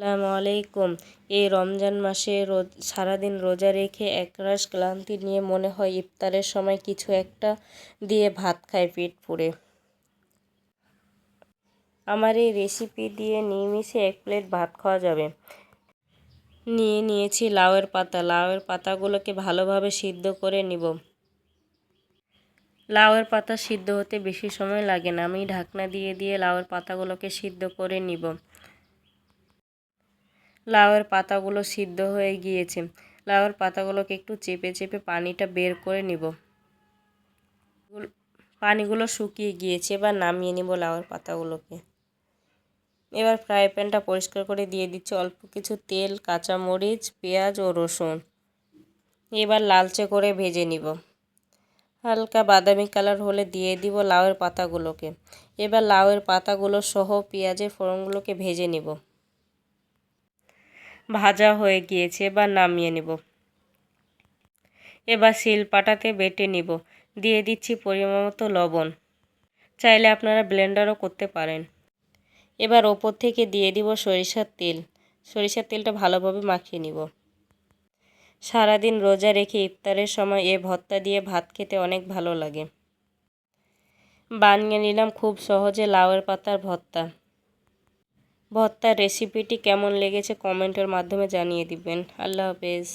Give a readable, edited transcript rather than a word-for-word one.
আসসালামু আলাইকুম। এই রমজান মাসে সারাদিন রোজা রেখে একরাশ ক্লান্তি নিয়ে মনে হয় ইফতারের সময় কিছু একটা দিয়ে ভাত খাই পেট পুড়ে। আমার এই রেসিপি দিয়ে নিমিষে এক প্লেট ভাত খাওয়া যাবে। নিয়ে নিয়েছি লাউয়ের পাতা। লাউয়ের পাতাগুলোকে ভালোভাবে সিদ্ধ করে নিব। লাউয়ের পাতা সিদ্ধ হতে বেশি সময় লাগে না। আমি ঢাকনা দিয়ে লাউয়ের পাতাগুলোকে সিদ্ধ করে নিব। লাউয়ের পাতাগুলো সিদ্ধ হয়ে গিয়েছে। লাউয়ের পাতাগুলোকে একটু চেপে চেপে পানিটা বের করে নিব। পানিগুলো শুকিয়ে গিয়েছে, এবার নামিয়ে নিব লাউয়ের পাতাগুলোকে। এবার ফ্রাই প্যানটা পরিষ্কার করে দিয়ে দিচ্ছি অল্প কিছু তেল, কাঁচামরিচ, পেঁয়াজ ও রসুন। এবার লালচে করে ভেজে নিব। হালকা বাদামি কালার হলে দিয়ে দিব লাউয়ের পাতাগুলোকে। এবার লাউয়ের পাতাগুলো সহ পেঁয়াজের ফোড়নগুলোকে ভেজে নিব। ভাজা হয়ে গিয়েছে, এবার নামিয়ে নেব। এবার শিলপাটাতে বেটে নিব। দিয়ে দিচ্ছি পরিমাণ মতো লবণ। চাইলে আপনারা ব্লেন্ডারও করতে পারেন। এবার ওপর থেকে দিয়ে দিব সরিষার তেল। সরিষার তেলটা ভালোভাবে মাখিয়ে নিব। সারাদিন রোজা রেখে ইফতারের সময় এ ভর্তা দিয়ে ভাত খেতে অনেক ভালো লাগে। বানিয়ে নিলাম খুব সহজে লাউয়ের পাতার ভর্তা। ভর্তার রেসিপিটি কেমন লেগেছে কমেন্টের মাধ্যমে জানিয়ে দিবেন। আল্লাহ হাফেজ।